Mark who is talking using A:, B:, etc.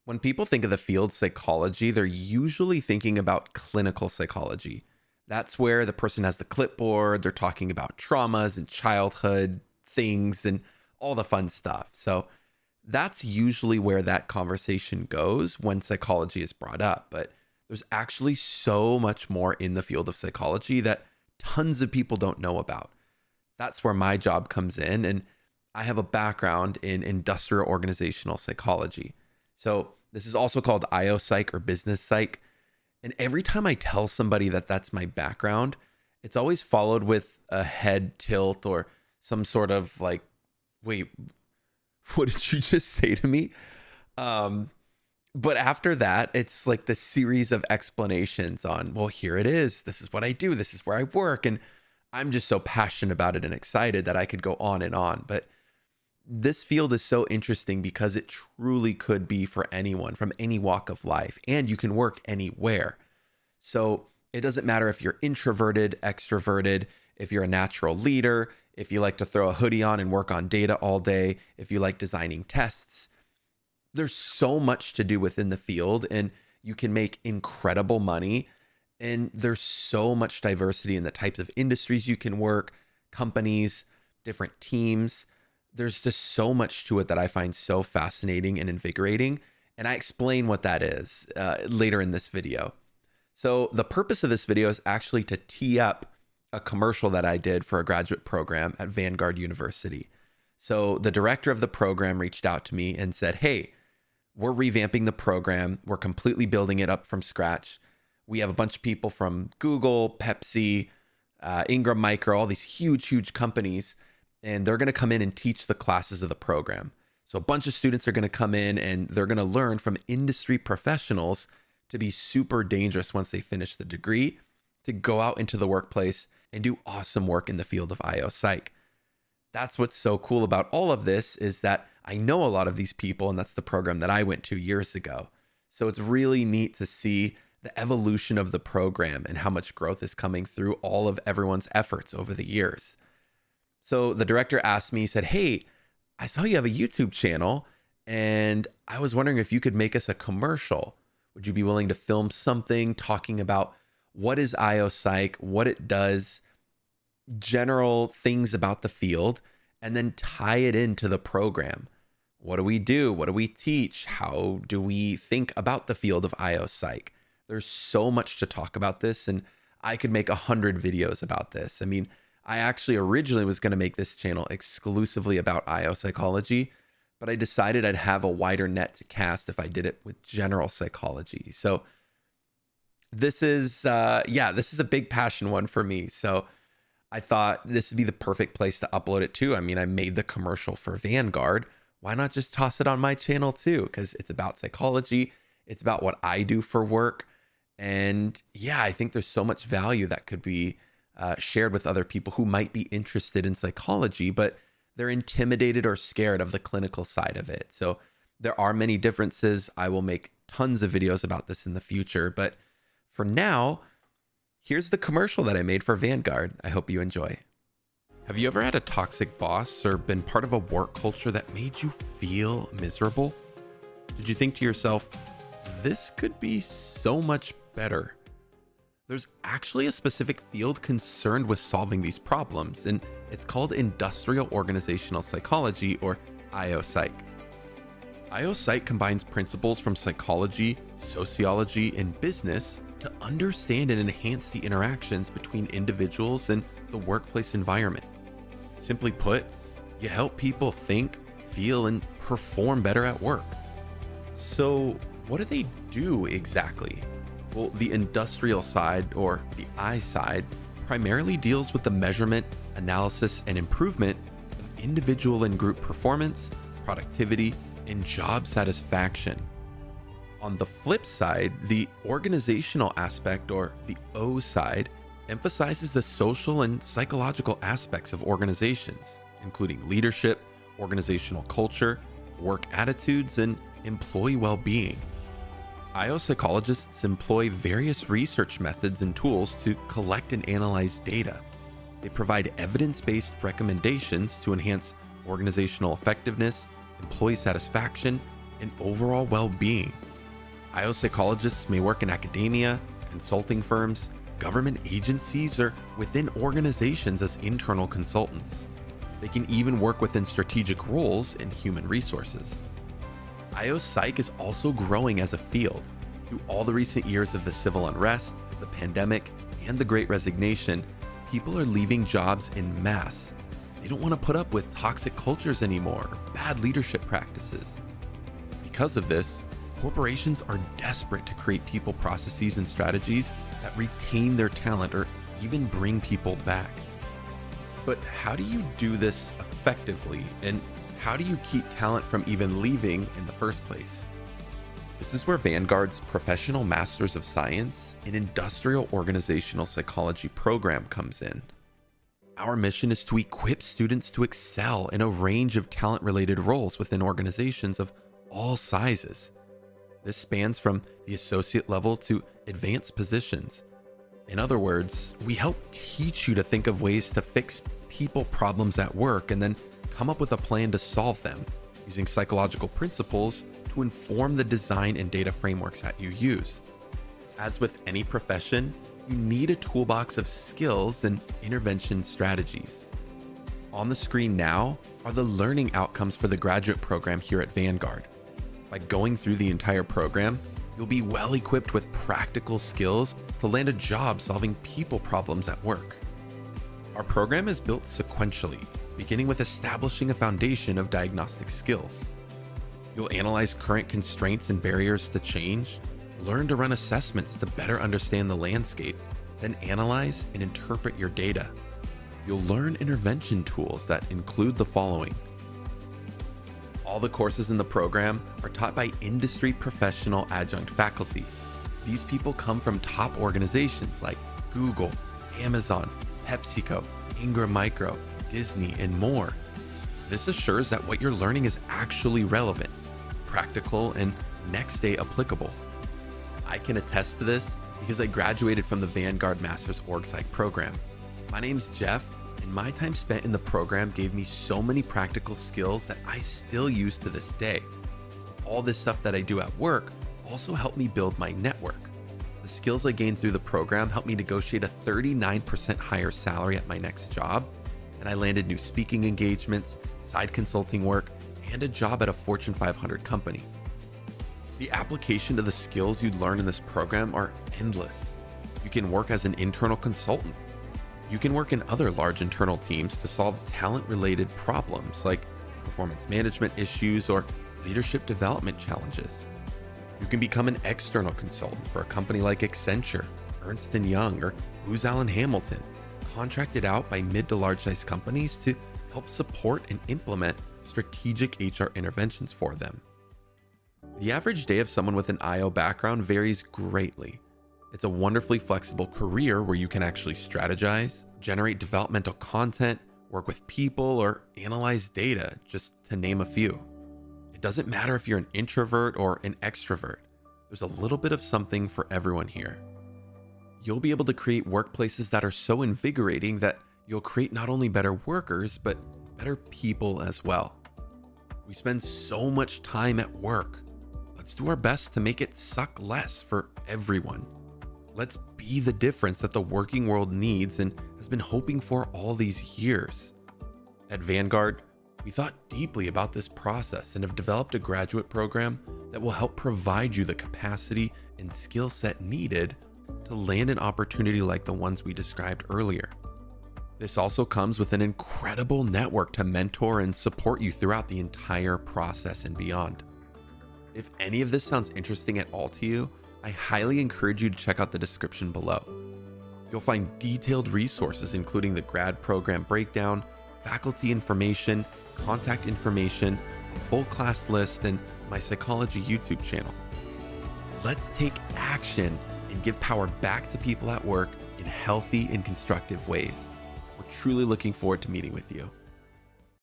A: When people think of the field psychology, they're usually thinking about clinical psychology. That's where the person has the clipboard, they're talking about traumas and childhood things and all the fun stuff. So that's usually where that conversation goes when psychology is brought up. But there's actually so much more in the field of psychology that tons of people don't know about. That's where my job comes in. And I have a background in industrial organizational psychology. So this is also called IO psych or business psych. And every time I tell somebody that that's my background, it's always followed with a head tilt or some sort of like, wait, what did you just say to me? But after that, it's like the series of explanations on, well, here it is. This is what I do. This is where I work. And I'm just so passionate about it and excited that I could go on and on. But this field is so interesting because it truly could be for anyone from any walk of life, and you can work anywhere. So it doesn't matter if you're introverted, extroverted, if you're a natural leader, if you like to throw a hoodie on and work on data all day, if you like designing tests. There's so much to do within the field, and you can make incredible money. And there's so much diversity in the types of industries you can work, companies, different teams. There's just so much to it that I find so fascinating and invigorating. And I explain what that is later in this video. So the purpose of this video is actually to tee up a commercial that I did for a graduate program at Vanguard University. So the director of the program reached out to me and said, hey, we're revamping the program. We're completely building it up from scratch. We have a bunch of people from Google, Pepsi, Ingram Micro, all these huge companies, and they're going to come in and teach the classes of the program. So a bunch of students are going to come in and they're going to learn from industry professionals to be super dangerous once they finish the degree, to go out into the workplace and do awesome work in the field of IO Psych. That's what's so cool about all of this, is that I know a lot of these people, and that's the program that I went to years ago. So it's really neat to see the evolution of the program and how much growth is coming through all of everyone's efforts over the years. So the director asked me, he said, hey, I saw you have a YouTube channel, and I was wondering if you could make us a commercial. Would you be willing to film something talking about what is IO Psych, what it does, general things about the field, and then tie it into the program? What do we do? What do we teach? How do we think about the field of IO Psych? There's so much to talk about this, and I could make 100 videos about this. I mean, I actually originally was going to make this channel exclusively about IO psychology, but I decided I'd have a wider net to cast if I did it with general psychology. So this is a big passion one for me. So I thought this would be the perfect place to upload it to. I mean, I made the commercial for Vanguard. Why not just toss it on my channel too? Because it's about psychology. It's about what I do for work. And yeah, I think there's so much value that could be shared with other people who might be interested in psychology, but they're intimidated or scared of the clinical side of it. So there are many differences. I will make tons of videos about this in the future, but for now, here's the commercial that I made for Vanguard. I hope you enjoy. Have you ever had a toxic boss or been part of a work culture that made you feel miserable? Did you think to yourself, this could be so much better? There's actually a specific field concerned with solving these problems, and it's called industrial organizational psychology, or IO Psych. IO Psych combines principles from psychology, sociology, and business to understand and enhance the interactions between individuals and the workplace environment. Simply put, you help people think, feel, and perform better at work. So what do they do exactly? Well, the industrial side, or the I side, primarily deals with the measurement, analysis, and improvement of individual and group performance, productivity, and job satisfaction. On the flip side, the organizational aspect, or the O side, emphasizes the social and psychological aspects of organizations, including leadership, organizational culture, work attitudes, and employee well-being. IO psychologists employ various research methods and tools to collect and analyze data. They provide evidence-based recommendations to enhance organizational effectiveness, employee satisfaction, and overall well-being. IO psychologists may work in academia, consulting firms, government agencies, or within organizations as internal consultants. They can even work within strategic roles in human resources. IO Psych is also growing as a field. Through all the recent years of the civil unrest, the pandemic, and the Great Resignation, people are leaving jobs en masse. They don't want to put up with toxic cultures anymore, or bad leadership practices. Because of this, corporations are desperate to create people processes and strategies that retain their talent or even bring people back. But how do you do this effectively? And how do you keep talent from even leaving in the first place? This is where Vanguard's Professional Masters of Science in Industrial Organizational Psychology program comes in. Our mission is to equip students to excel in a range of talent-related roles within organizations of all sizes. This spans from the associate level to advanced positions. In other words, we help teach you to think of ways to fix people problems at work and then come up with a plan to solve them, using psychological principles to inform the design and data frameworks that you use. As with any profession, you need a toolbox of skills and intervention strategies. On the screen now are the learning outcomes for the graduate program here at Vanguard. By going through the entire program, you'll be well equipped with practical skills to land a job solving people problems at work. Our program is built sequentially, beginning with establishing a foundation of diagnostic skills. You'll analyze current constraints and barriers to change, learn to run assessments to better understand the landscape, then analyze and interpret your data. You'll learn intervention tools that include the following. All the courses in the program are taught by industry professional adjunct faculty. These people come from top organizations like Google, Amazon, PepsiCo, Ingram Micro, Disney, and more. This assures that what you're learning is actually relevant, it's practical, and next day applicable. I can attest to this because I graduated from the Vanguard Masters Org Psych program. My name's Jeff, and my time spent in the program gave me so many practical skills that I still use to this day. All this stuff that I do at work also helped me build my network. The skills I gained through the program helped me negotiate a 39% higher salary at my next job, and I landed new speaking engagements, side consulting work, and a job at a Fortune 500 company. The application of the skills you learn in this program are endless. You can work as an internal consultant. You can work in other large internal teams to solve talent-related problems like performance management issues or leadership development challenges. You can become an external consultant for a company like Accenture, Ernst & Young, or Booz Allen Hamilton, contracted out by mid to large-sized companies to help support and implement strategic HR interventions for them. The average day of someone with an IO background varies greatly. It's a wonderfully flexible career where you can actually strategize, generate developmental content, work with people, or analyze data, just to name a few. It doesn't matter if you're an introvert or an extrovert. There's a little bit of something for everyone here. You'll be able to create workplaces that are so invigorating that you'll create not only better workers, but better people as well. We spend so much time at work. Let's do our best to make it suck less for everyone. Let's be the difference that the working world needs and has been hoping for all these years. At Vanguard, we thought deeply about this process and have developed a graduate program that will help provide you the capacity and skill set needed to land an opportunity like the ones we described earlier. This also comes with an incredible network to mentor and support you throughout the entire process and beyond. If any of this sounds interesting at all to you, I highly encourage you to check out the description below. You'll find detailed resources including the grad program breakdown, faculty information, contact information, a full class list, and my psychology YouTube channel. Let's take action and give power back to people at work in healthy and constructive ways. We're truly looking forward to meeting with you.